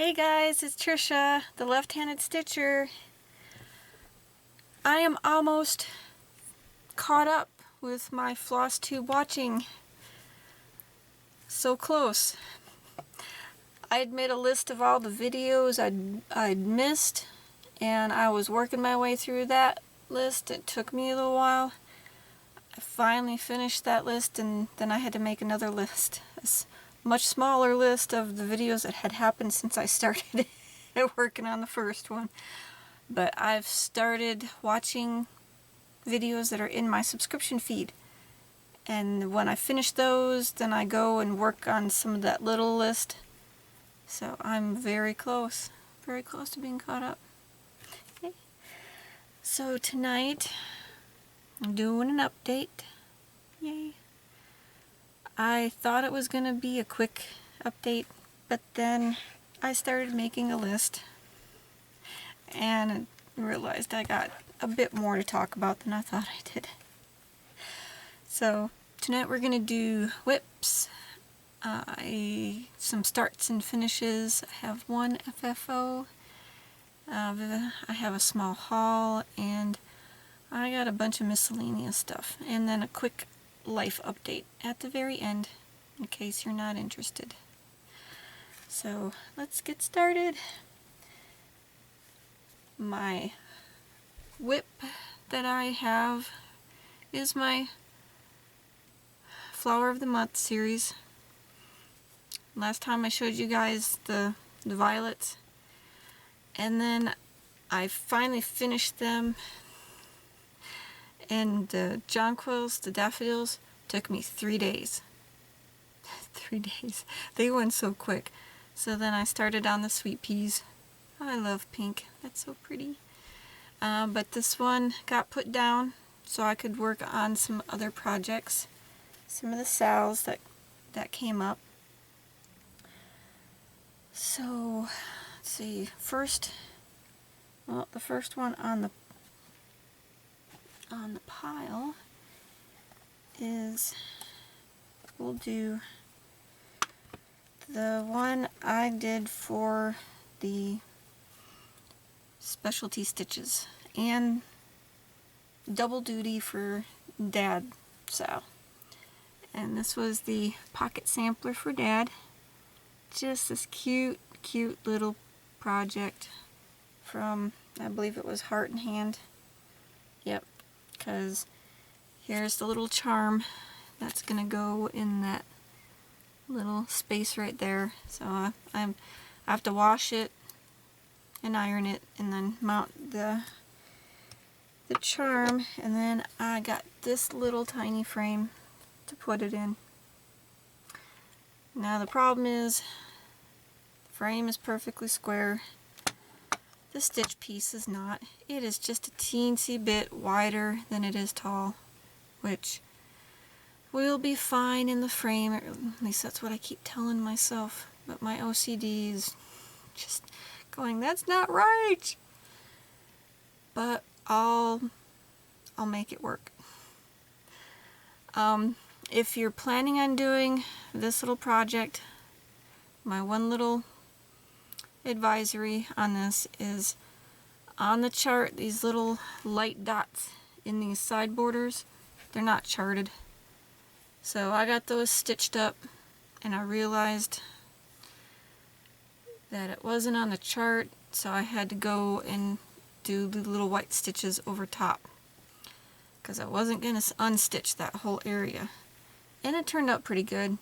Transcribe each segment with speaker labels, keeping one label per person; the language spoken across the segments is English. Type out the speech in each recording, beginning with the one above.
Speaker 1: Hey guys, it's Trisha, the left-handed stitcher. I am almost caught up with my Flosstube watching. So close. I had made a list of all the videos I'd missed, and I was working my way through that list. It took me a little while. I finally finished that list, and then I had to make another list. A much smaller list of the videos that had happened since I started working on the first one. But I've started watching videos that are in my subscription feed. And when I finish those, then I go and work on some of that little list. So I'm very close to being caught up. Okay. So tonight, I'm doing an update. Yay. I thought it was going to be a quick update, but then I started making a list and realized I got a bit more to talk about than I thought I did. So tonight we're going to do whips, some starts and finishes. I have one FFO, I have a small haul, and I got a bunch of miscellaneous stuff, and then a quick life update at the very end in case you're not interested. So let's get started. My whip that I have is my Flower of the Month series. Last time I showed you guys the violets, and then I finally finished them, and the jonquils, the daffodils, took me 3 days. 3 days. They went so quick. So then I started on the sweet peas. I love pink. That's so pretty. But this one got put down so I could work on some other projects. Some of the sals that came up. So, let's see. The first one on the pile is, we'll do the one I did for the specialty stitches and double duty for Dad Sal. And this was the pocket sampler for Dad. Just this cute little project from, I believe it was Heart and Hand. Yep, because here's the little charm that's gonna go in that little space right there. So I have to wash it and iron it and then mount the charm, and then I got this little tiny frame to put it in. Now the problem is the frame is perfectly square. The stitch piece is not. It is just a teensy bit wider than it is tall, which will be fine in the frame. At least that's what I keep telling myself. But my OCD is just going, that's not right. But I'll make it work. If you're planning on doing this little project, my one little advisory on this is, on the chart, these little light dots in these side borders, they're not charted. So I got those stitched up, and I realized that it wasn't on the chart, so I had to go and do the little white stitches over top, because I wasn't going to unstitch that whole area. And it turned out pretty good.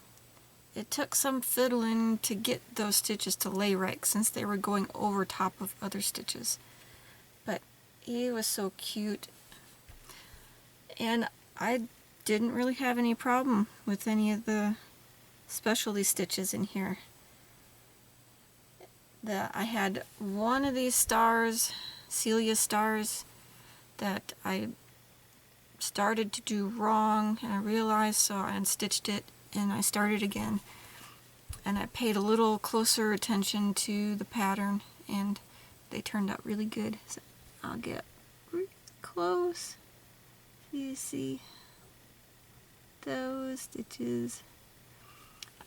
Speaker 1: It took some fiddling to get those stitches to lay right, since they were going over top of other stitches. But it was so cute. And I didn't really have any problem with any of the specialty stitches in here. I had one of these stars, Celia stars, that I started to do wrong, and I realized, so I unstitched it and I started again, and I paid a little closer attention to the pattern, and they turned out really good. So I'll get really close. You see those stitches.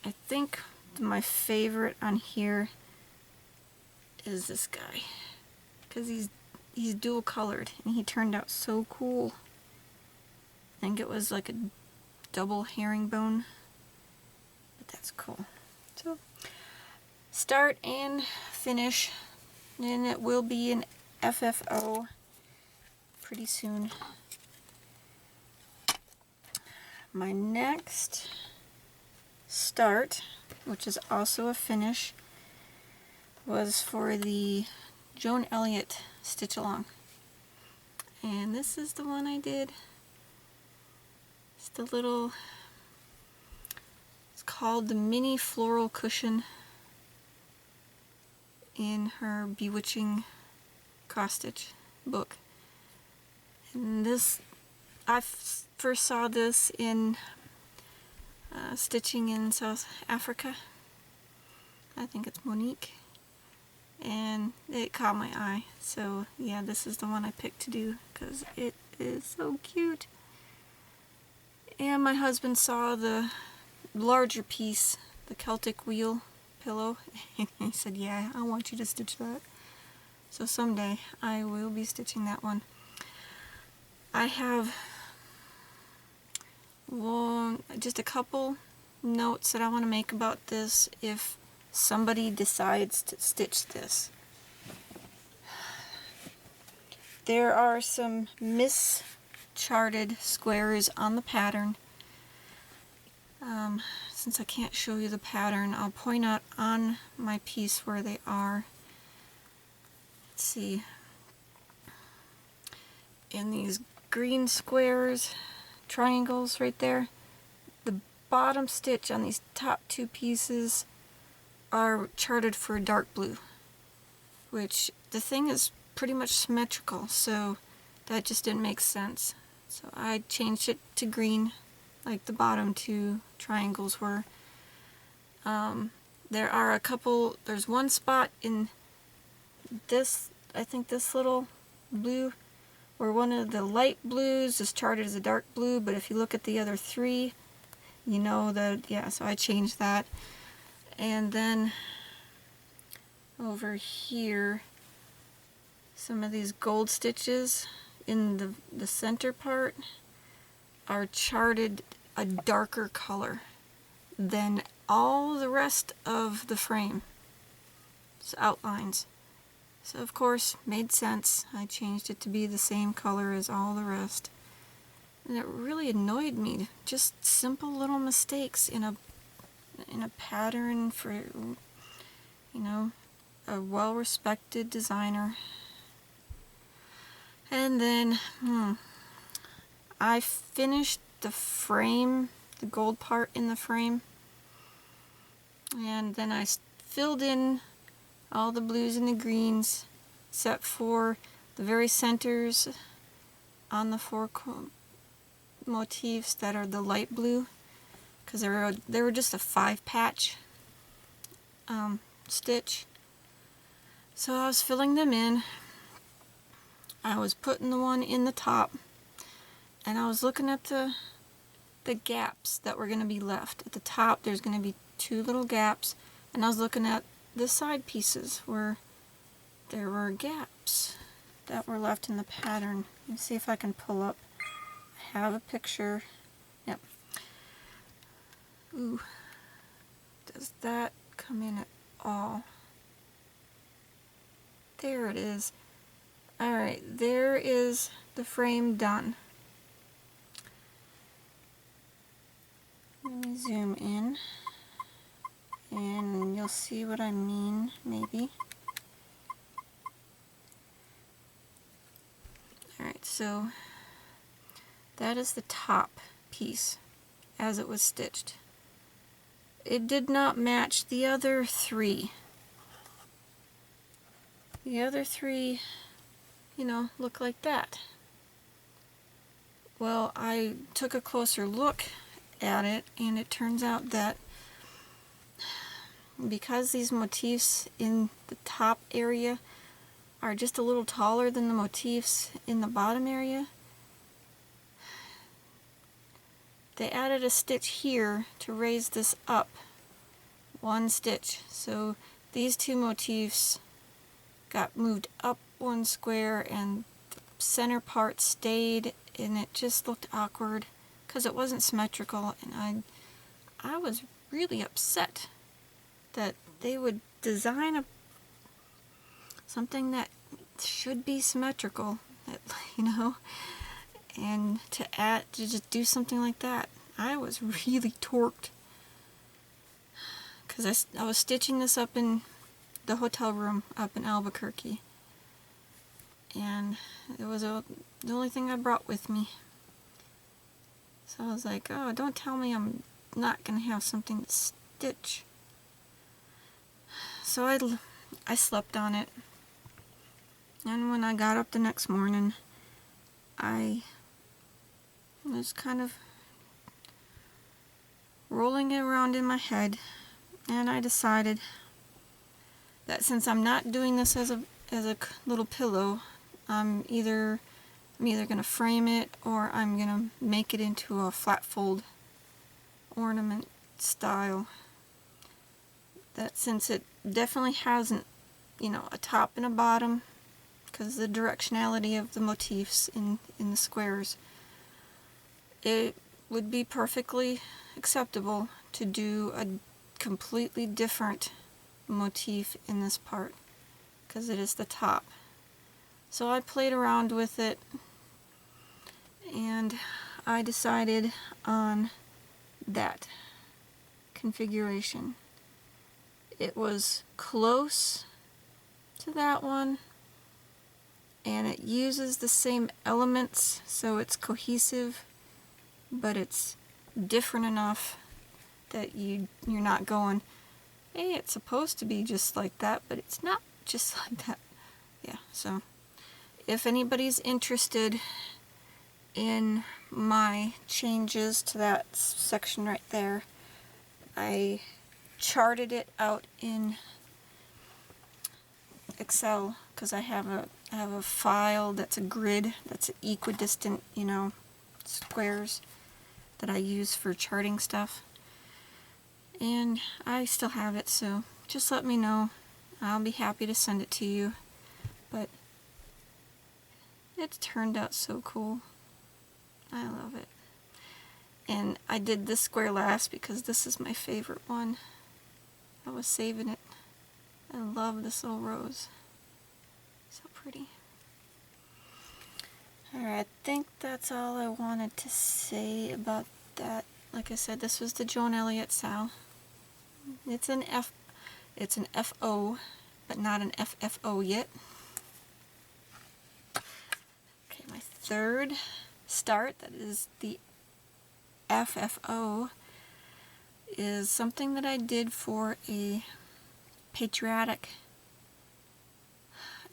Speaker 1: I think my favorite on here is this guy, because he's dual colored and he turned out so cool. I think it was like a double herringbone, but that's cool. So start and finish, and it will be an FFO pretty soon. My next start, which is also a finish, was for the Joan Elliott stitch along, and this is the one I did. It's the little, it's called the mini floral cushion in her Bewitching cross stitch book. And this, I first saw this in stitching in South Africa. I think it's Monique, and it caught my eye. So yeah, this is the one I picked to do because it is so cute. And my husband saw the larger piece, the Celtic wheel pillow, and he said, yeah, I want you to stitch that. So someday I will be stitching that one. I have just a couple notes that I want to make about this if somebody decides to stitch this. There are some mischarted squares on the pattern. Since I can't show you the pattern, I'll point out on my piece where they are. Let's see. In these green squares, triangles right there, the bottom stitch on these top two pieces are charted for dark blue, which the thing is pretty much symmetrical, so that just didn't make sense. So I changed it to green, like the bottom two triangles were. There are a couple, there's one spot in this, I think this little blue, where one of the light blues is charted as a dark blue, but if you look at the other three, you know that, yeah, so I changed that. And then over here, some of these gold stitches in the center part are charted a darker color than all the rest of the frame. It's outlines. So of course, made sense. I changed it to be the same color as all the rest. And it really annoyed me. Just simple little mistakes in a pattern for, you know, a well-respected designer. And then, I finished the frame, the gold part in the frame, and then I filled in all the blues and the greens, except for the very centers on the four motifs that are the light blue, because they were just a 5-patch stitch. So I was filling them in. I was putting the one in the top, and I was looking at the gaps that were going to be left. At the top there's going to be 2 little gaps, and I was looking at the side pieces where there were gaps that were left in the pattern. Let me see if I can pull up. I have a picture. Yep. Ooh. Does that come in at all? There it is. Alright, there is the frame done. Let me zoom in, and you'll see what I mean, maybe. Alright, so that is the top piece as it was stitched. It did not match the other 3. The other 3, you know, look like that. Well, I took a closer look at it, and it turns out that because these motifs in the top area are just a little taller than the motifs in the bottom area, they added a stitch here to raise this up 1 stitch. So these 2 motifs got moved up one square and the center part stayed, and it just looked awkward because it wasn't symmetrical, and I was really upset that they would design something that should be symmetrical, that, you know, and to just do something like that. I was really torqued because I was stitching this up in the hotel room up in Albuquerque, and it was the only thing I brought with me. So I was like, oh, don't tell me I'm not gonna have something to stitch. So I slept on it, and when I got up the next morning, I was kind of rolling it around in my head, and I decided that since I'm not doing this as a little pillow, I'm either gonna frame it or I'm gonna make it into a flat fold ornament style. That since it definitely hasn't, you know, a top and a bottom, because the directionality of the motifs in the squares, it would be perfectly acceptable to do a completely different motif in this part, because it is the top. So I played around with it, and I decided on that configuration. It was close to that one, and it uses the same elements, so it's cohesive, but it's different enough that you're not going, hey, it's supposed to be just like that, but it's not just like that. Yeah, so if anybody's interested in my changes to that section right there, I charted it out in Excel, because I have a file that's a grid that's equidistant, you know, squares that I use for charting stuff, and I still have it, so just let me know. I'll be happy to send it to you. But it turned out so cool. I love it. And I did this square last because this is my favorite one. I was saving it. I love this little rose. So pretty. Alright, I think that's all I wanted to say about that. Like I said, this was the Joan Elliott Sal. It's an FO, but not an FFO yet. Okay, my third start, that is the FFO, is something that I did for a patriotic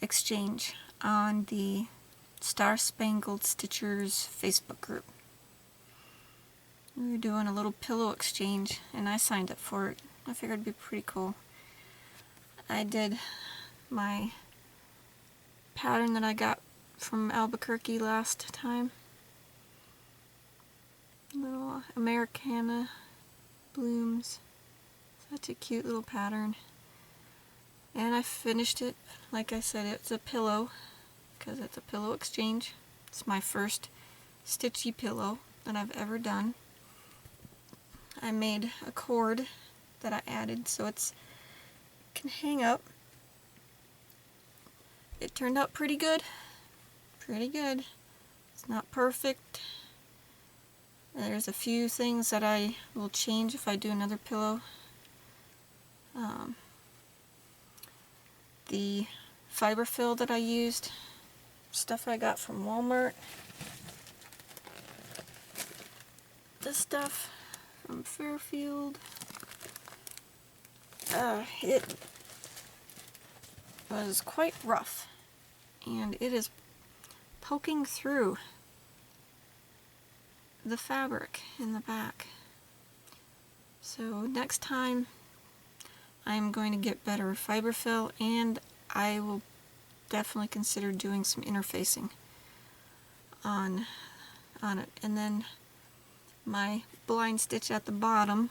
Speaker 1: exchange on the Star Spangled Stitchers Facebook group. We were doing a little pillow exchange, and I signed up for it. I figured it'd be pretty cool. I did my pattern that I got from Albuquerque last time. Little Americana blooms. Such a cute little pattern. And I finished it. Like I said, it's a pillow, because it's a pillow exchange. It's my first stitchy pillow that I've ever done. I made a cord that I added so it can hang up. It turned out pretty good. Pretty good. It's not perfect. There's a few things that I will change if I do another pillow. The fiber fill that I used, stuff I got from Walmart. This stuff from Fairfield. It was quite rough, and it is poking through the fabric in the back. So next time I'm going to get better fiber fill, and I will definitely consider doing some interfacing on it. And then my blind stitch at the bottom,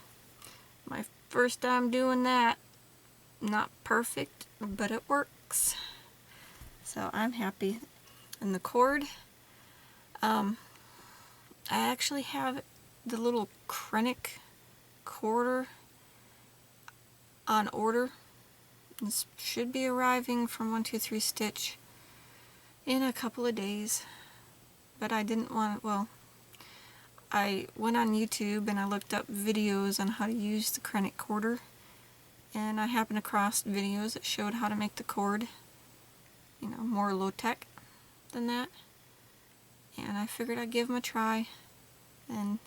Speaker 1: my first time doing that, not perfect, but it works. So I'm happy. And the cord, I actually have the little Krennic quarter on order. This should be arriving from 123 Stitch in a couple of days, but I didn't want, well, I went on YouTube and I looked up videos on how to use the Krennic quarter, and I happened across videos that showed how to make the cord, you know, more low-tech than that, and I figured I'd give them a try, and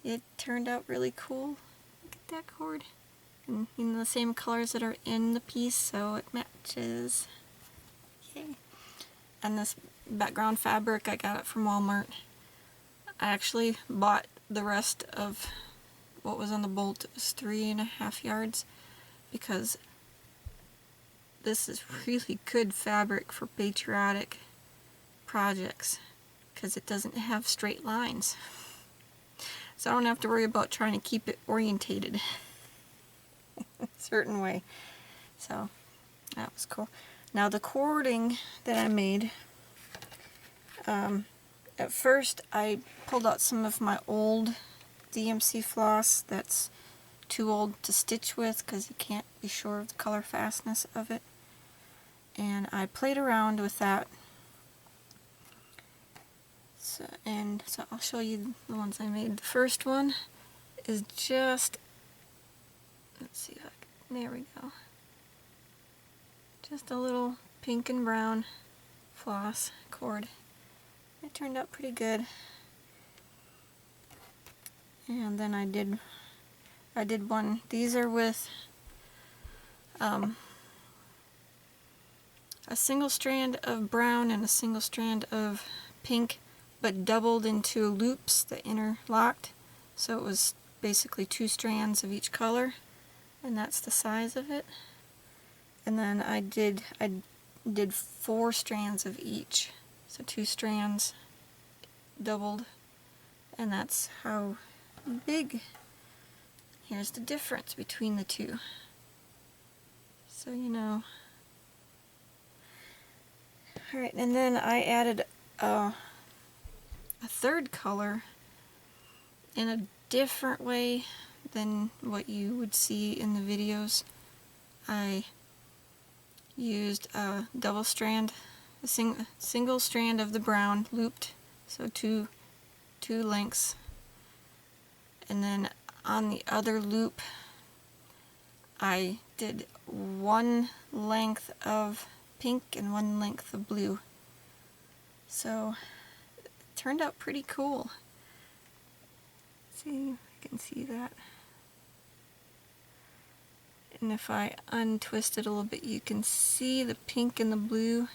Speaker 1: it turned out really cool. Look at that cord. And in the same colors that are in the piece, so it matches. Yay. And this background fabric, I got it from Walmart. I actually bought the rest of what was on the bolt. It was 3.5 yards, because this is really good fabric for patriotic projects, because it doesn't have straight lines. So I don't have to worry about trying to keep it orientated a certain way. So that was cool. Now the cording that I made, at first I pulled out some of my old DMC floss that's too old to stitch with because you can't be sure of the color fastness of it, and I played around with that. So I'll show you the ones I made. The first one is just, let's see if I can, there we go. Just a little pink and brown floss cord. It turned out pretty good. And then I did one. These are with a single strand of brown and a single strand of pink, but doubled into loops that interlocked. So it was basically 2 strands of each color, and that's the size of it. And then I did 4 strands of each, so 2 strands doubled, and that's how big. Here's the difference between the two, so you know. Alright, and then I added a third color in a different way than what you would see in the videos. I used a double strand, a single strand of the brown looped, so two lengths, and then on the other loop I did 1 length of pink and 1 length of blue. So it turned out pretty cool. See if I can see that. And if I untwist it a little bit, you can see the pink and the blue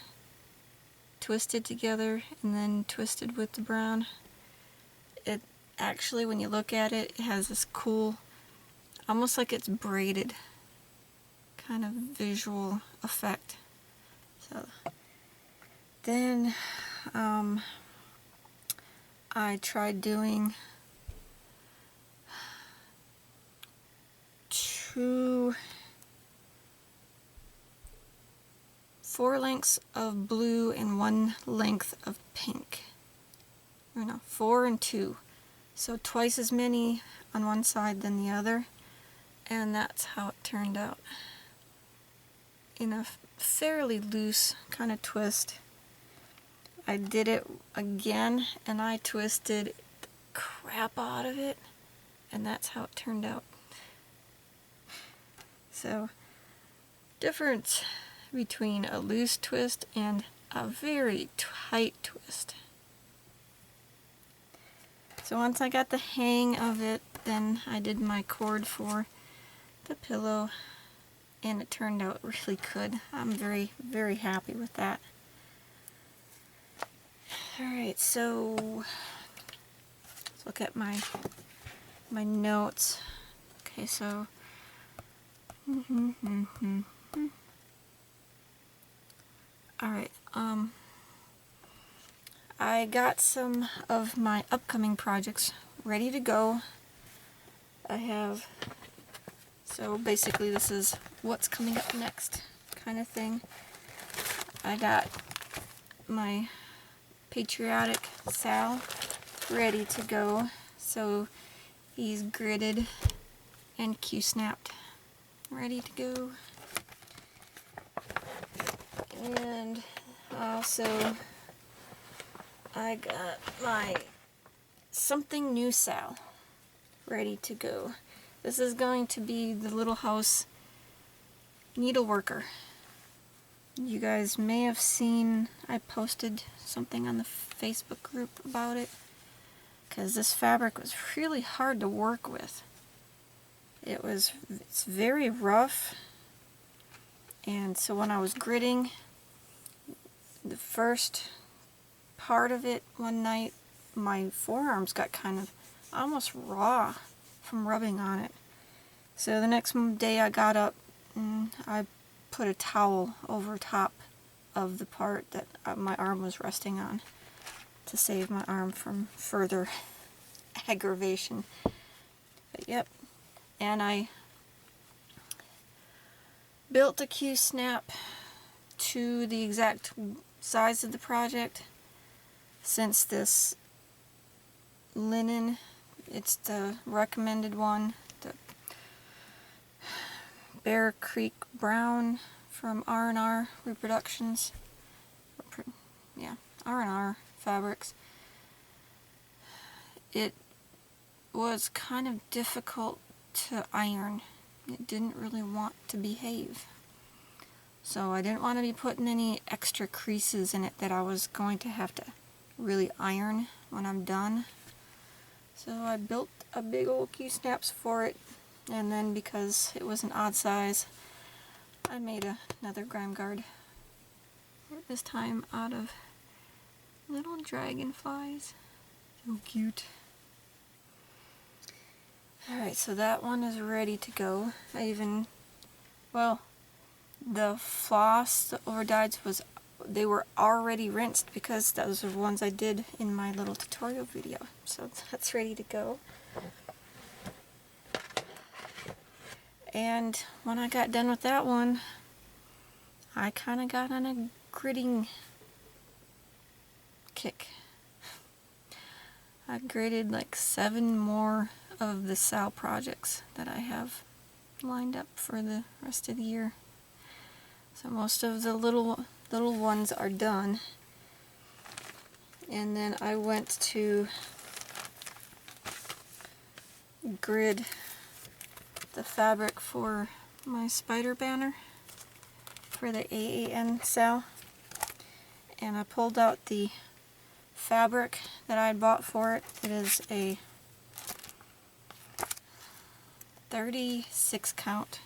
Speaker 1: twisted together and then twisted with the brown. It actually, when you look at it, it has this cool, almost like it's braided kind of visual effect. So then I tried doing 4 lengths of blue and 1 length of pink. Or no, 4 and 2. So twice as many on one side than the other. And that's how it turned out. In a fairly loose kind of twist. I did it again and I twisted the crap out of it. And that's how it turned out. So, difference between a loose twist and a very tight twist. So once I got the hang of it, then I did my cord for the pillow, and it turned out really good. I'm very, very happy with that. Alright, so let's look at my notes. Okay, so alright, I got some of my upcoming projects ready to go. So basically this is what's coming up next kind of thing. I got my patriotic Sal ready to go. So he's gridded and Q-snapped, ready to go. And also I got my something new Sal ready to go. This is going to be the little house needleworker. You guys may have seen I posted something on the Facebook group about it, because this fabric was really hard to work with. It's very rough, and so when I was gridding the first part of it one night, my forearms got kind of almost raw from rubbing on it. So the next day I got up and I put a towel over top of the part that my arm was resting on to save my arm from further aggravation. But yep, and I built a Q-snap to the exact size of the project. Since this linen, it's the recommended one, the Bear Creek Brown from R&R Reproductions. Yeah, R&R Fabrics. It was kind of difficult to iron. It didn't really want to behave. So I didn't want to be putting any extra creases in it that I was going to have to really iron when I'm done. So I built a big old Q-snaps for it, and then because it was an odd size, I made another grime guard, this time out of little dragonflies. So cute. Alright, so that one is ready to go. Well, the floss, the overdyes, they were already rinsed because those are the ones I did in my little tutorial video. So that's ready to go. And when I got done with that one, I kind of got on a gridding kick. I gridded like 7 more of the Sal projects that I have lined up for the rest of the year. So most of the little ones are done. And then I went to grid the fabric for my spider banner for the AAN Sal. And I pulled out the fabric that I had bought for it. It is a 36 count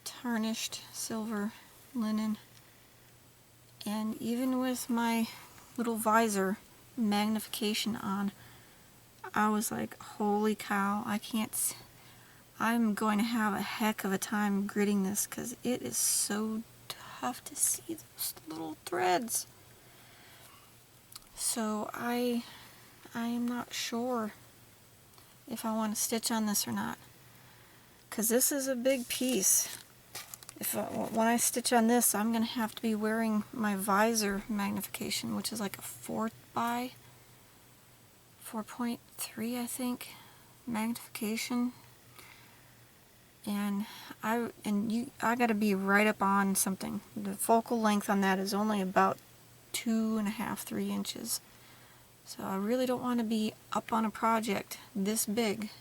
Speaker 1: tarnished silver linen, and even with my little visor magnification on, I was like, holy cow, I'm going to have a heck of a time gridding this because it is so tough to see those little threads. So I am not sure if I want to stitch on this or not, because this is a big piece. When I stitch on this, I'm going to have to be wearing my visor magnification, which is like a 4 by 4.3, I think, magnification. And I got to be right up on something. The focal length on that is only about 2.5, 3 inches. So I really don't want to be up on a project this big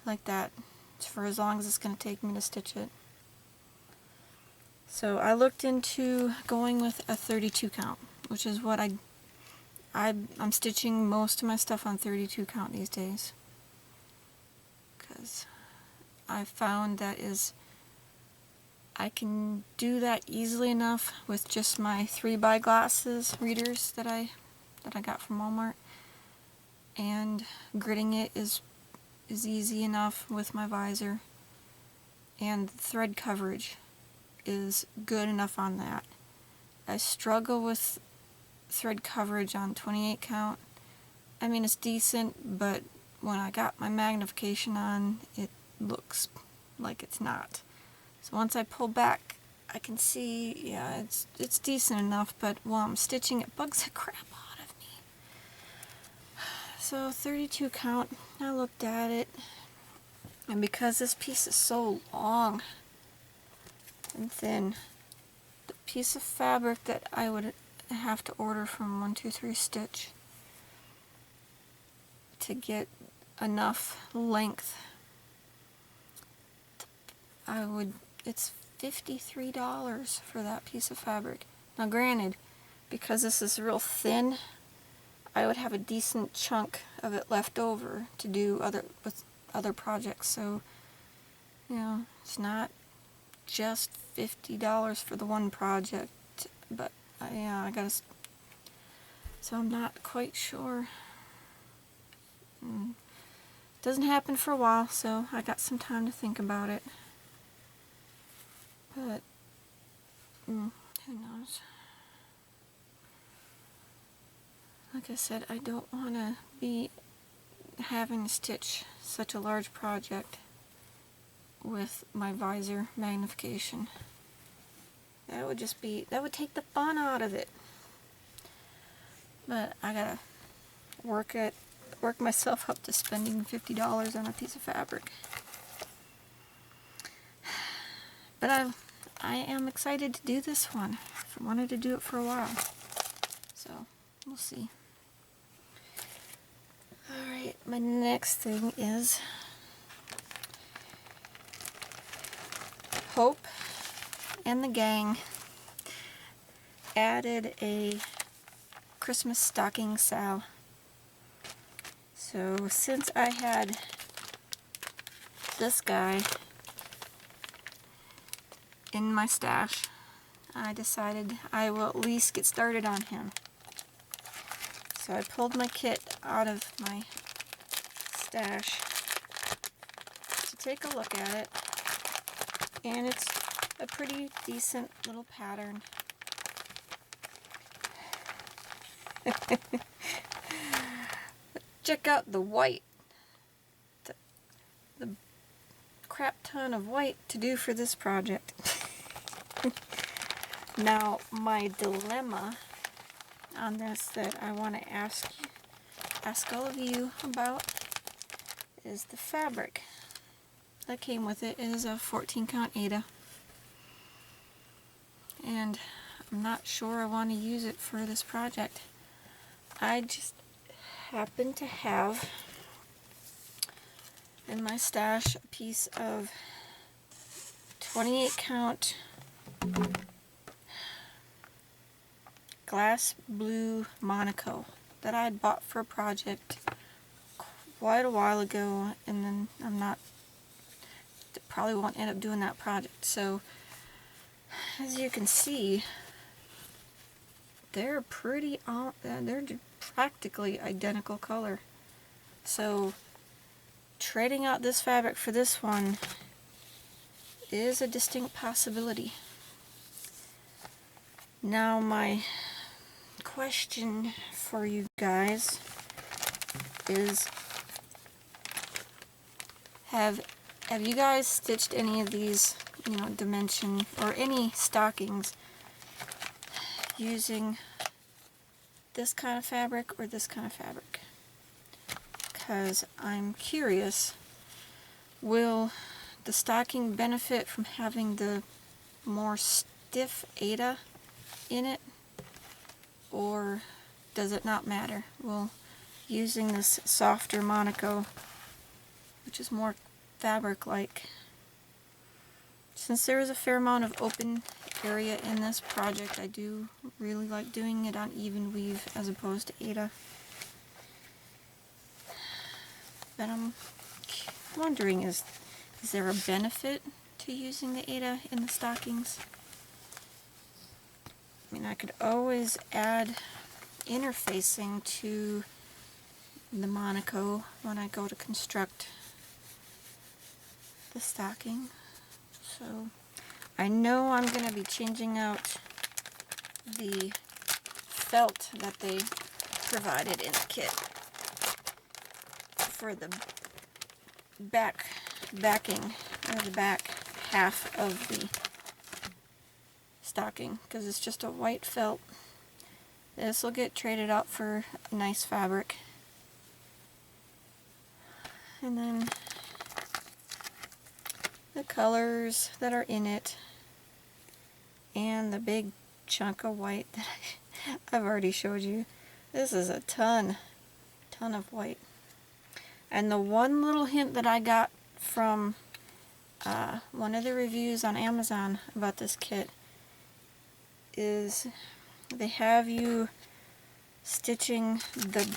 Speaker 1: like that for as long as it's going to take me to stitch it. So I looked into going with a 32 count, which is what I'm stitching most of my stuff on 32 count these days, because I found I can do that easily enough with just my 3x glasses readers that I got from Walmart, and gridding it is easy enough with my visor, and the thread coverage is good enough on that. I struggle with thread coverage on 28 count. I mean, it's decent, but when I got my magnification on, it looks like it's not. So once I pull back, I can see, yeah, it's decent enough, but while I'm stitching, it bugs the crap out of me. So 32 count, I looked at it, and because this piece is so long and thin, the piece of fabric that I would have to order from 123 Stitch to get enough length, it's $53 for that piece of fabric. Now granted, because this is real thin, I would have a decent chunk of it left over to do with other projects, so you know, it's not just $50 for the one project, but yeah, I gotta, so I'm not quite sure. Doesn't happen for a while, so I got some time to think about it. But who knows? Like I said, I don't want to be having to stitch such a large project with my visor magnification. That would take the fun out of it. But I gotta work myself up to spending $50 on a piece of fabric. But I am excited to do this one. I wanted to do it for a while. So, we'll see. Alright, my next thing is Hope and the gang added a Christmas stocking sale. So since I had this guy in my stash, I decided I will at least get started on him. So I pulled my kit out of my stash to take a look at it, and it's a pretty decent little pattern. Check out the white. The crap ton of white to do for this project. Now, my dilemma on this that I want to ask all of you about is the fabric that came with it. It is a 14 count Aida, and I'm not sure I want to use it for this project. I just happen to have in my stash a piece of 28 count glass blue Monaco that I had bought for a project quite a while ago, and then probably won't end up doing that project. So as you can see, they're practically identical color. So trading out this fabric for this one is a distinct possibility. Now my question for you guys is, have you guys stitched any of these, dimension or any stockings using this kind of fabric or this kind of fabric? Because I'm curious, will the stocking benefit from having the more stiff Aida in it, or does it not matter? Well, using this softer Monaco, which is more fabric-like, since there is a fair amount of open area in this project, I do really like doing it on even weave as opposed to Aida. But I'm wondering, is there a benefit to using the Aida in the stockings? I mean, I could always add interfacing to the Monaco when I go to construct the stocking. So I know I'm going to be changing out the felt that they provided in the kit for the backing, or the back half of the stocking because it's just a white felt. This will get traded out for a nice fabric. And then the colors that are in it and the big chunk of white that I've already showed you. This is a ton of white. And the one little hint that I got from one of the reviews on Amazon about this kit is they have you stitching the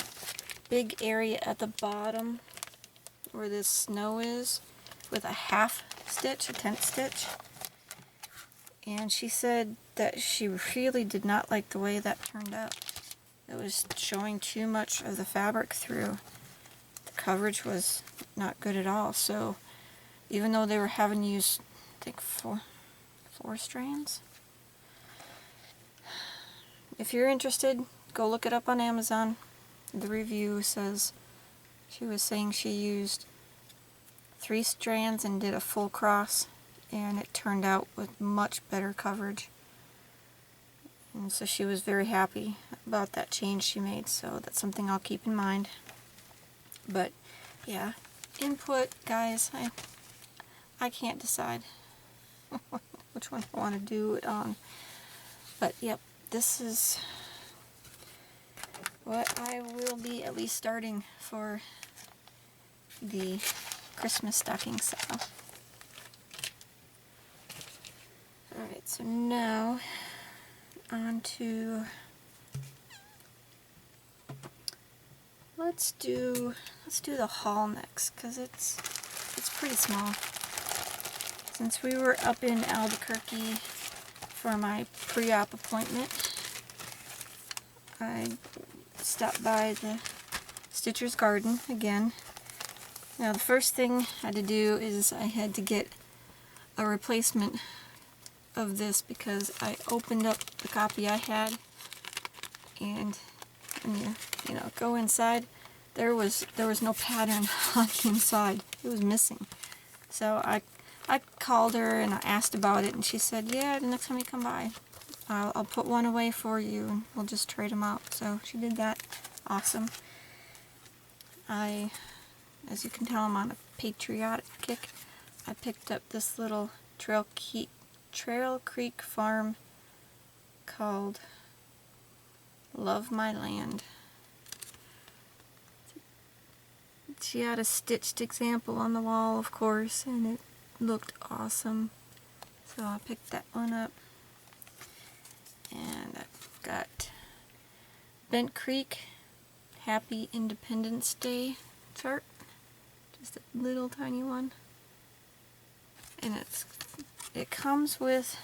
Speaker 1: big area at the bottom where this snow is with a half stitch, a 10th stitch. And she said that she really did not like the way that turned out. It was showing too much of the fabric through. The coverage was not good at all. So even though they were having you use, I think, four strands. If you're interested, go look it up on Amazon. The review says she was saying she used 3 strands and did a full cross, and it turned out with much better coverage. And so she was very happy about that change she made, so that's something I'll keep in mind. But yeah, input, guys, I can't decide which one I want to do it on. But yep, this is what I will be at least starting for the Christmas stocking sale. Alright, so now on to, let's do the haul next, because it's pretty small. Since we were up in Albuquerque for my pre-op appointment, I stopped by the Stitcher's Garden again. Now the first thing I had to do is I had to get a replacement of this because I opened up the copy I had, and when you know, go inside, there was no pattern on the inside. It was missing. So I called her and I asked about it, and she said, yeah, the next time you come by, I'll put one away for you and we'll just trade them out. So she did that. Awesome. As you can tell, I'm on a patriotic kick. I picked up this little Trail Creek farm called Love My Land. She had a stitched example on the wall, of course, and it looked awesome. So I picked that one up. And I've got Bent Creek Happy Independence Day chart. Just a little tiny one. And it comes with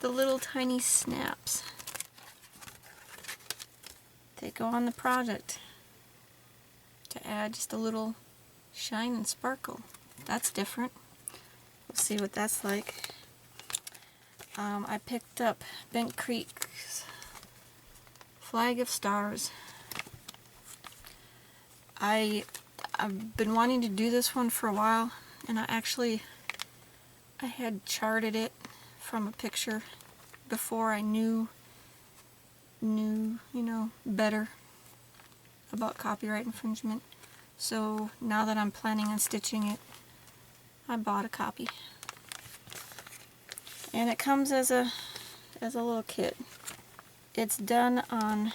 Speaker 1: the little tiny snaps. They go on the project to add just a little shine and sparkle. That's different. We'll see what that's like. I picked up Bent Creek's Flag of Stars. I've been wanting to do this one for a while, and I had charted it from a picture before I knew, you know, better about copyright infringement. So now that I'm planning on stitching it, I bought a copy. And it comes as a little kit. It's done on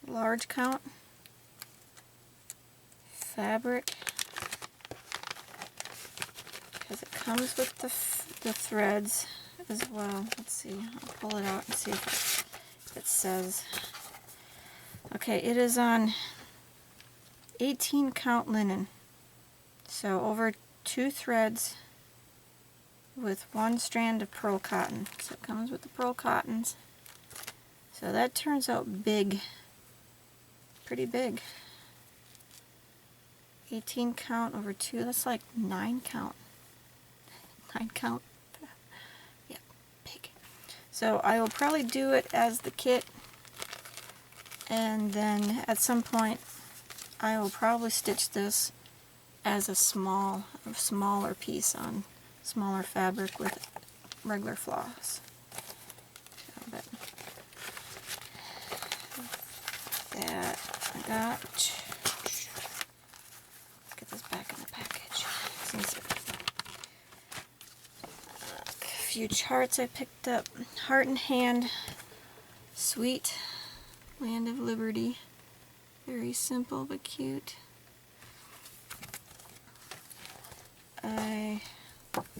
Speaker 1: large count fabric, because it comes with the threads as well. Let's see, I'll pull it out and see if it says. Okay, it is on 18 count linen, so over 2 threads with 1 strand of pearl cotton. So it comes with the pearl cottons. So that turns out big, pretty big. 18 count over 2, that's like 9 count. 9 count. Yeah, big. So I will probably do it as the kit, and then at some point I will probably stitch this as a smaller piece on smaller fabric with regular floss. But that I got. Get this back in the package. A few charts I picked up. Heart and Hand, Sweet Land of Liberty. Very simple but cute. I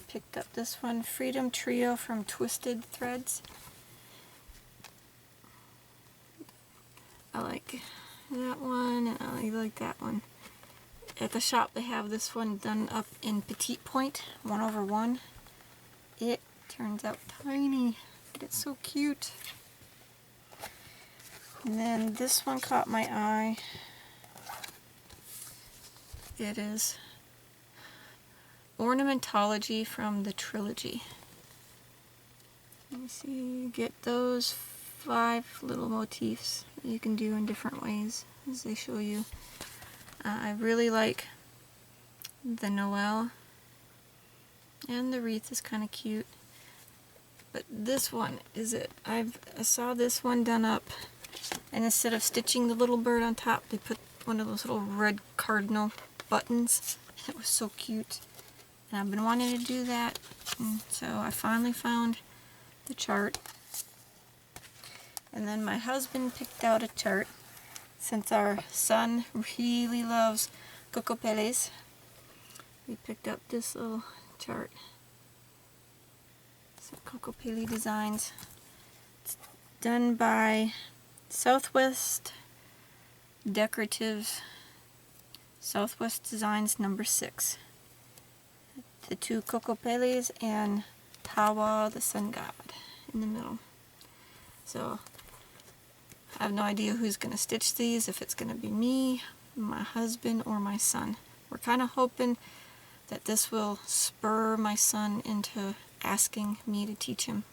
Speaker 1: picked up this one, Freedom Trio from Twisted Threads. I like that one, and I like that one. At the shop they have this one done up in petite point, 1/1. It turns out tiny, but it's so cute. And then this one caught my eye. It is Ornamentology from the Trilogy. Let me see, you get those 5 little motifs you can do in different ways as they show you. I really like the Noel, and the wreath is kind of cute, but this one is it. I saw this one done up, and instead of stitching the little bird on top, they put one of those little red cardinal buttons. It was so cute, and I've been wanting to do that, and so I finally found the chart. And then my husband picked out a chart, since our son really loves cocopeles. We picked up this little chart. Some cocopele designs. It's done by Southwest Decorative, Southwest Designs number 6. The 2 cocopeles and Tawa, the sun god, in the middle. So I have no idea who's going to stitch these, if it's going to be me, my husband, or my son. We're kind of hoping that this will spur my son into asking me to teach him.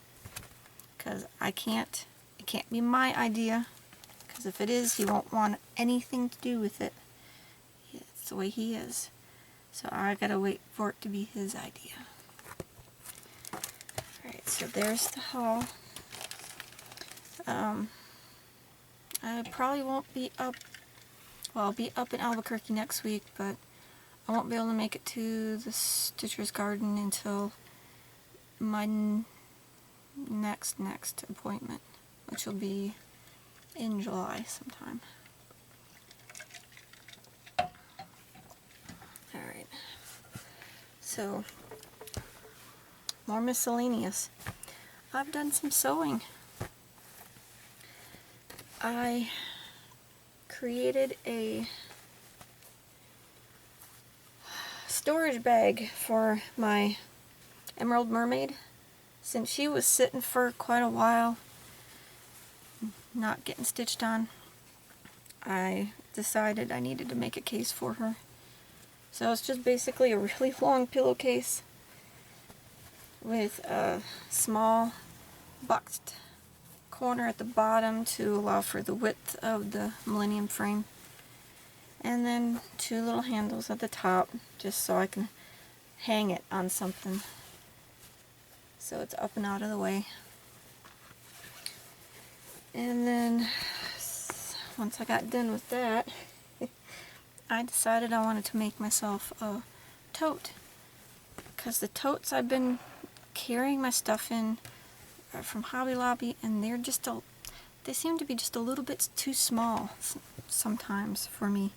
Speaker 1: Because it can't be my idea, because if it is, he won't want anything to do with it. It's the way he is. So I gotta wait for it to be his idea. Alright, so there's the haul. I probably won't be up, well, I'll be up in Albuquerque next week, but I won't be able to make it to the Stitcher's Garden until my next appointment, which will be in July sometime. Alright, so more miscellaneous. I've done some sewing. I created a storage bag for my Emerald Mermaid. Since she was sitting for quite a while, not getting stitched on, I decided I needed to make a case for her. So it's just basically a really long pillowcase with a small boxed corner at the bottom to allow for the width of the Millennium frame, and then 2 little handles at the top just so I can hang it on something so it's up and out of the way. And then once I got done with that, I decided I wanted to make myself a tote, because the totes I've been carrying my stuff in from Hobby Lobby, and they seem to be just a little bit too small sometimes for me.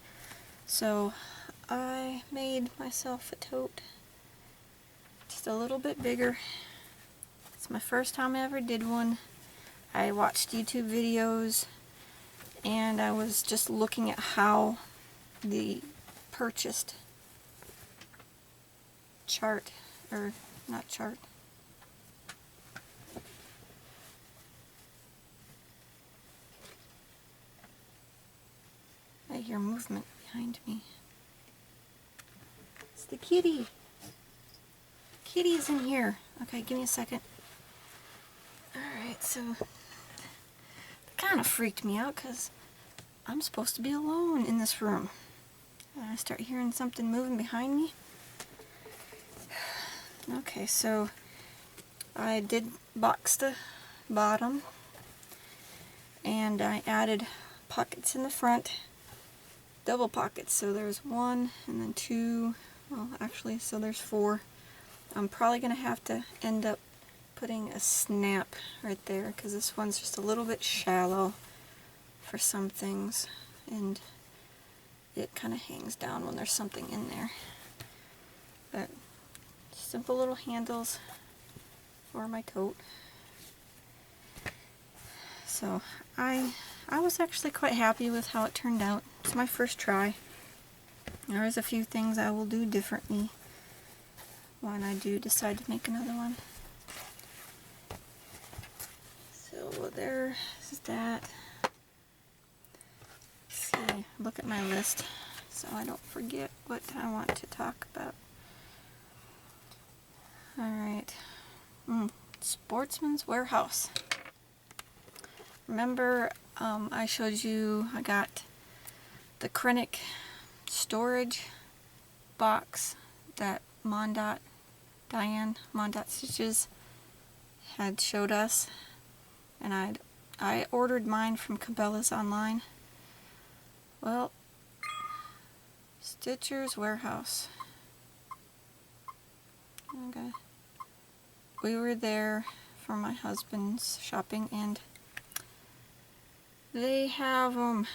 Speaker 1: So I made myself a tote just a little bit bigger. It's my first time I ever did one. I watched YouTube videos, and I was just looking at how the purchased chart, or not chart, I hear movement behind me. It's the kitty. Kitty's in here. Okay, give me a second. Alright, so that kind of freaked me out because I'm supposed to be alone in this room. I start hearing something moving behind me. Okay, so I did box the bottom, and I added pockets in the front, double pockets, so there's one and then two, well actually, so there's four. I'm probably going to have to end up putting a snap right there, because this one's just a little bit shallow for some things, and it kind of hangs down when there's something in there. But simple little handles for my tote. So I was actually quite happy with how it turned out. It's my first try. There's a few things I will do differently when I do decide to make another one. So there's that. Let's see, look at my list so I don't forget what I want to talk about. Alright, Sportsman's Warehouse. Remember I showed you I got the Krennic storage box that Diane Mondot Stitches had showed us, and I ordered mine from Cabela's online. Well, Stitcher's Warehouse. Okay. We were there for my husband's shopping, and they have them.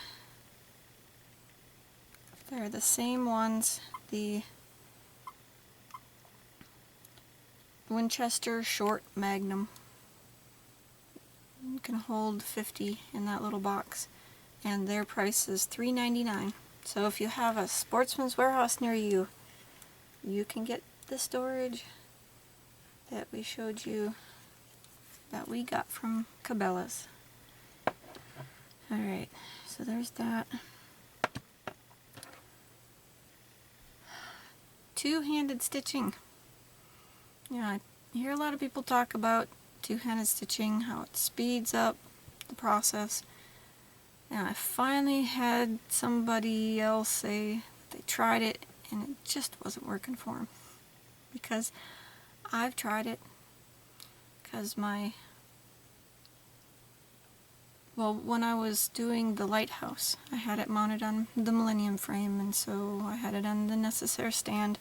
Speaker 1: They're the same ones, the Winchester Short Magnum. You can hold 50 in that little box, and their price is $3.99. So if you have a Sportsman's Warehouse near you, you can get the storage that we showed you that we got from Cabela's. Alright, so there's that. Two-handed stitching. You know, I hear a lot of people talk about two-handed stitching, how it speeds up the process. And I finally had somebody else say they tried it and it just wasn't working for them. Because I've tried it, because when I was doing the lighthouse, I had it mounted on the Millennium frame, and so I had it on the necessaire stand.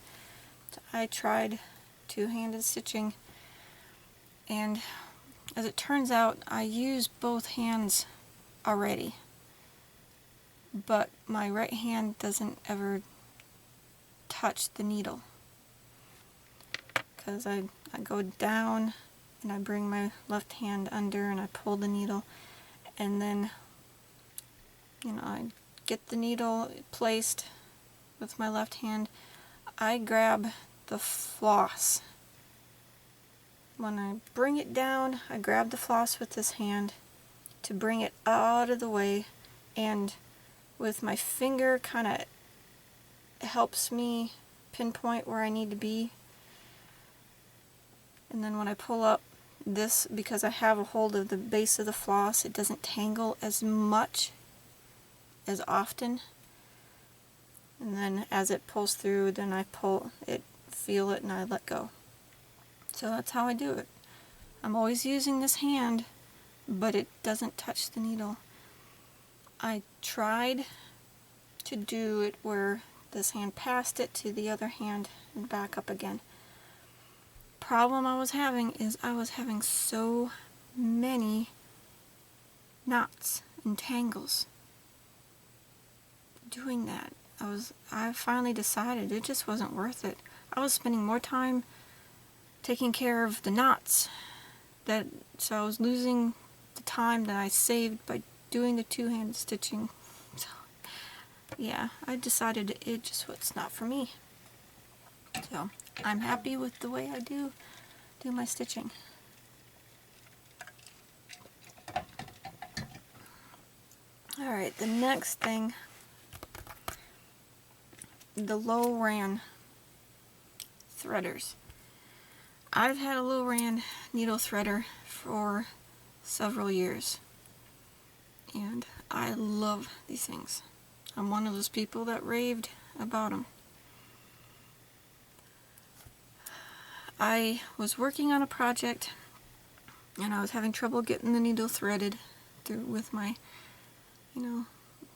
Speaker 1: So I tried two-handed stitching, and as it turns out, I use both hands already, but my right hand doesn't ever touch the needle, because I go down and I bring my left hand under and I pull the needle, and then, you know, I get the needle placed with my left hand. I grab the floss. When I bring it down, I grab the floss with this hand to bring it out of the way, and with my finger kind of helps me pinpoint where I need to be. And then when I pull up this, because I have a hold of the base of the floss, it doesn't tangle as much as often. And then as it pulls through, then I pull it, feel it, and I let go. So that's how I do it. I'm always using this hand, but it doesn't touch the needle. I tried to do it where this hand passed it to the other hand and back up again. Problem I was having is I was having so many knots and tangles doing that. I finally decided it just wasn't worth it. I was spending more time taking care of the knots, so I was losing the time that I saved by doing the two-handed stitching. So yeah, I decided it just was not for me. So I'm happy with the way I do my stitching. Alright, the next thing, the Lorraine threaders. I've had a Lorraine needle threader for several years, and I love these things. I'm one of those people that raved about them. I was working on a project and I was having trouble getting the needle threaded through with my,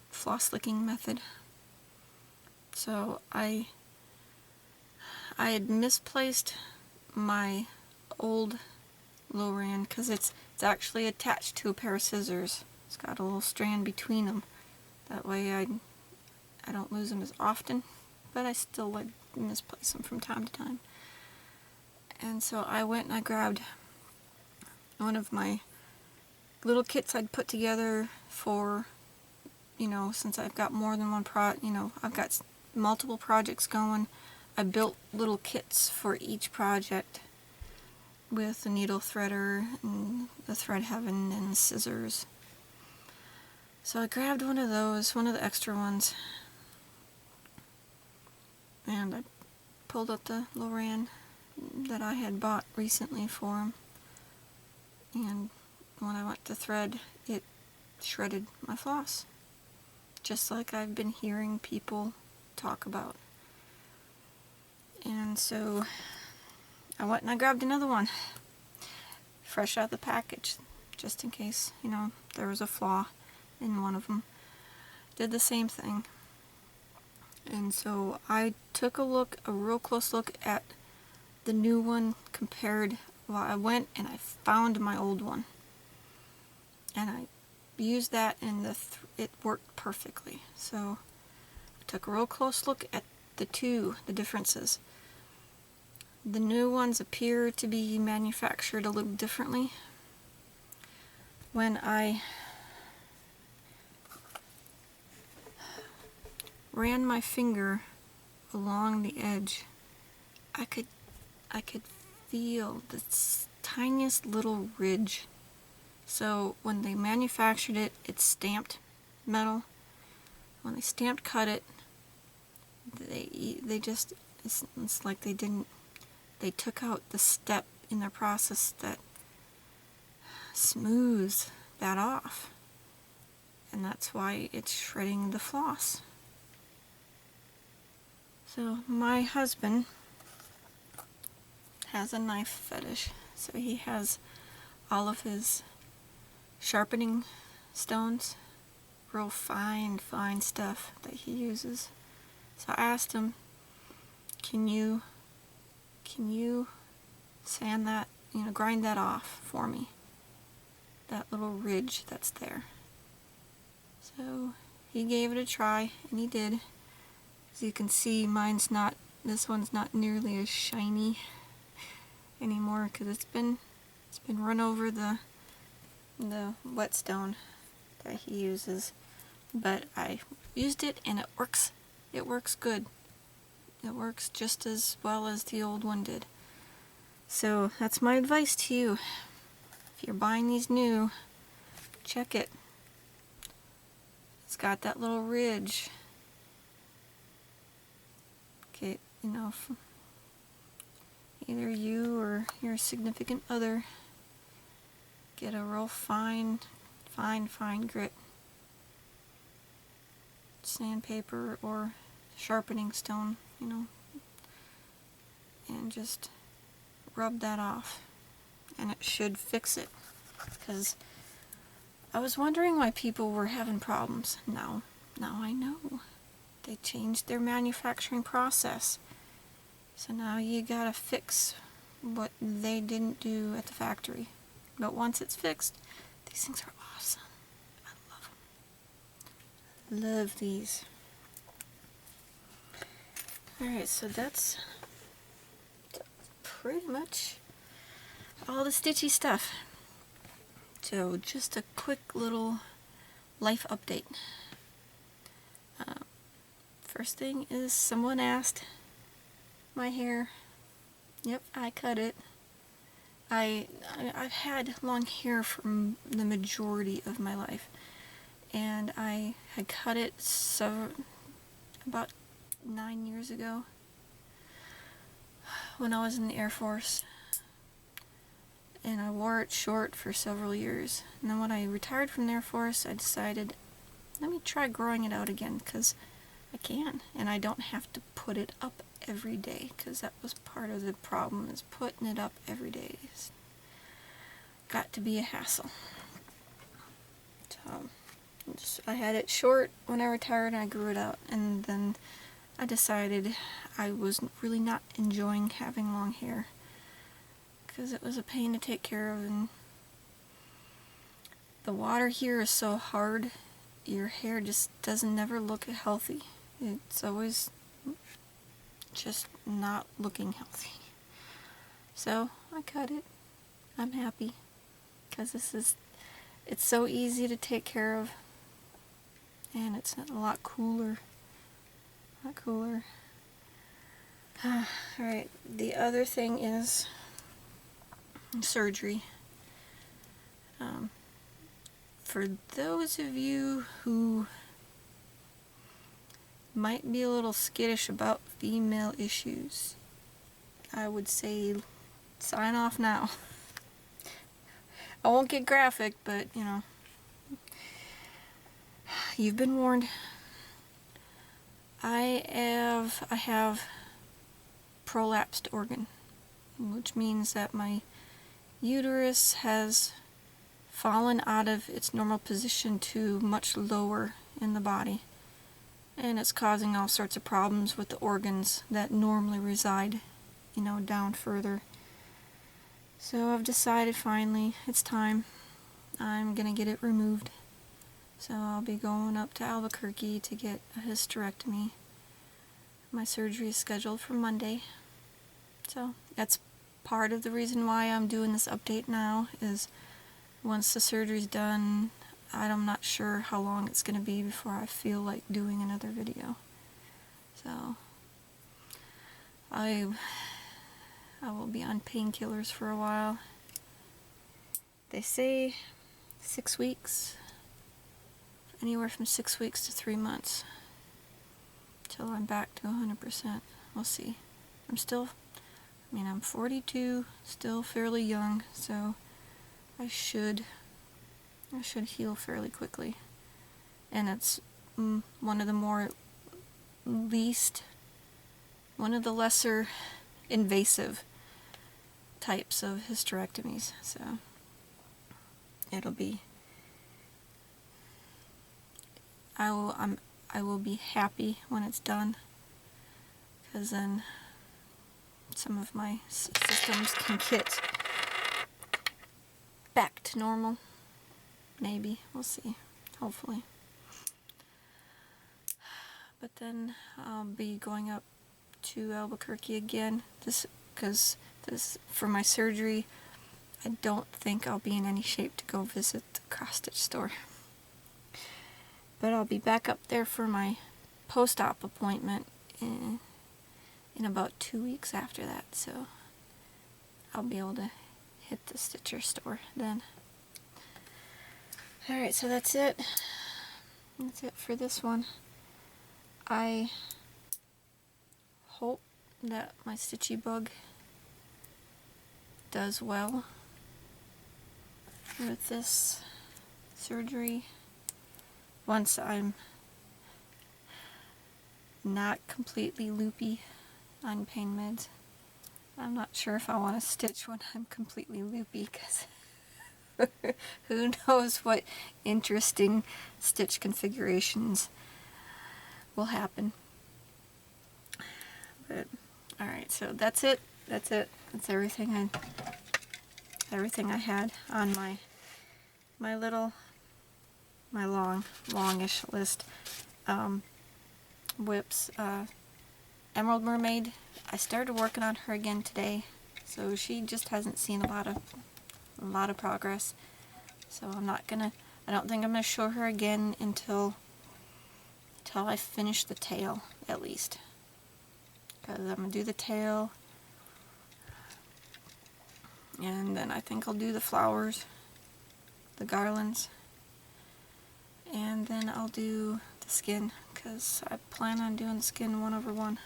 Speaker 1: floss licking method. So I had misplaced my old Lorraine because it's actually attached to a pair of scissors. It's got a little strand between them. That way I don't lose them as often, but I still like misplace them from time to time. And so I went and I grabbed one of my little kits I'd put together for, since I've got more than one I've got multiple projects going. I built little kits for each project with the needle threader and the thread heaven and scissors. So I grabbed one of those, one of the extra ones, and I pulled out the Lorraine that I had bought recently for him, and when I went to thread, it shredded my floss, just like I've been hearing people talk about. And so I went and I grabbed another one, fresh out of the package, just in case, there was a flaw in one of them. Did the same thing. And so I took a real close look at the new one compared. Well, I went and I found my old one, and I used that, and it worked perfectly. So I took a real close look at the differences. The new ones appear to be manufactured a little differently. When I ran my finger along the edge, I could feel this tiniest little ridge. So when they manufactured it, it's stamped metal. When they stamped cut it, they just, it's like they took out the step in their process that smooths that off. And that's why it's shredding the floss. So my husband has a knife fetish, so he has all of his sharpening stones, real fine stuff that he uses. So I asked him, can you sand that, grind that off for me, that little ridge that's there. So he gave it a try, and he did. As you can see, this one's not nearly as shiny anymore because it's been run over the whetstone that he uses. But I used it and it works. It works good. It works just as well as the old one did. So that's my advice to you. If you're buying these new, check it. It's got that little ridge. Okay, either you or your significant other get a real fine grit sandpaper or sharpening stone, and just rub that off, and it should fix it. Because I was wondering why people were having problems. Now I know. They changed their manufacturing process. So now you gotta fix what they didn't do at the factory. But once it's fixed, these things are awesome. I love them. Love these. Alright, so that's pretty much all the stitchy stuff. So just a quick little life update. First thing is, someone asked my hair. Yep, I cut it. I've had long hair for the majority of my life, and I had cut it about 9 years ago when I was in the Air Force, and I wore it short for several years. And then when I retired from the Air Force, I decided, let me try growing it out again, because I can, and I don't have to put it up every day, because that was part of the problem, is putting it up every day. It's got to be a hassle. So I had it short when I retired and I grew it out, and then I decided I was really not enjoying having long hair because it was a pain to take care of, and the water here is so hard, your hair just doesn't never look healthy. It's always just not looking healthy. So I cut it. I'm happy because it's so easy to take care of, and it's a lot cooler. Alright, the other thing is surgery. For those of you who might be a little skittish about female issues, I would say sign off now. I won't get graphic, but you know, you've been warned. I have prolapsed organ, which means that my uterus has fallen out of its normal position to much lower in the body, and it's causing all sorts of problems with the organs that normally reside, you know, down further. So I've decided finally it's time. I'm gonna get it removed. So I'll be going up to Albuquerque to get a hysterectomy. My surgery is scheduled for Monday. So that's part of the reason why I'm doing this update now, is once the surgery's done, I'm not sure how long it's going to be before I feel like doing another video. So I will be on painkillers for a while. They say 6 weeks, anywhere from 6 weeks to 3 months, till I'm back to 100%. We'll see. I'm 42, still fairly young, so I should heal fairly quickly. And it's one of the lesser invasive types of hysterectomies, so I will be happy when it's done, because then some of my systems can get back to normal. Maybe. We'll see. Hopefully. But then I'll be going up to Albuquerque again, because for my surgery, I don't think I'll be in any shape to go visit the cross-stitch store. But I'll be back up there for my post-op appointment in about 2 weeks after that, so I'll be able to hit the stitcher store then. Alright, so that's it. That's it for this one. I hope that my stitchy bug does well with this surgery once I'm not completely loopy on pain meds. I'm not sure if I want to stitch when I'm completely loopy, because who knows what interesting stitch configurations will happen. But alright, so that's it. That's everything I had on my longish list. Whips. Emerald Mermaid, I started working on her again today, so she just hasn't seen a lot of progress. So I don't think I'm gonna show her again until I finish the tail, at least. Because I'm gonna do the tail, and then I think I'll do the flowers, the garlands, and then I'll do the skin, because I plan on doing the skin 1/1.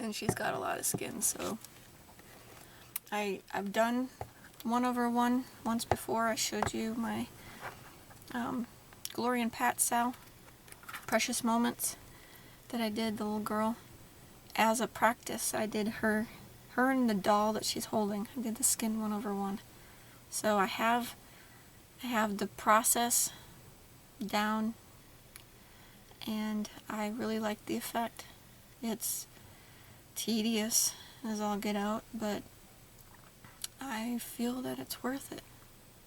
Speaker 1: And she's got a lot of skin, so I've done 1/1 once before. I showed you my Glory and Pat Sal, Precious Moments, that I did the little girl. As a practice, I did her and the doll that she's holding. I did the skin 1/1. So I have the process down, and I really like the effect. It's tedious as all get out, but I feel that it's worth it.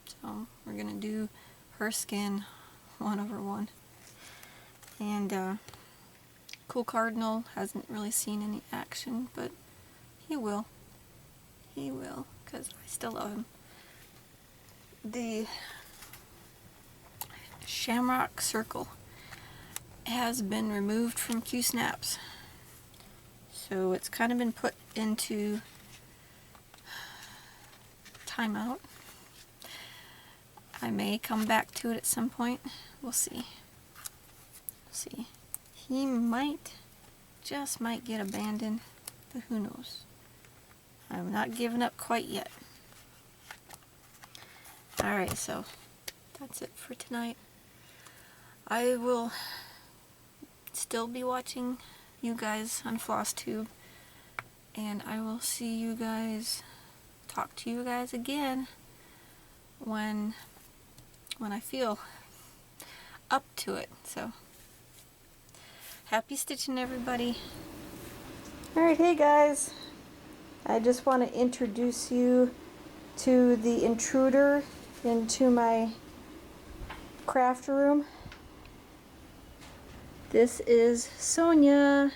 Speaker 1: So we're gonna do her skin 1/1. And Cool Cardinal hasn't really seen any action, but he will. He will, because I still love him. The Shamrock Circle has been removed from Q-Snaps. So it's kind of been put into timeout. I may come back to it at some point. We'll see. See. He just might get abandoned, but who knows. I'm not giving up quite yet. Alright, so that's it for tonight. I will still be watching you guys on Flosstube, and I will see you guys, talk to you guys again when I feel up to it. So happy stitching, everybody. Alright, hey guys, I just want to introduce you to the intruder into my craft room. This is Sonia.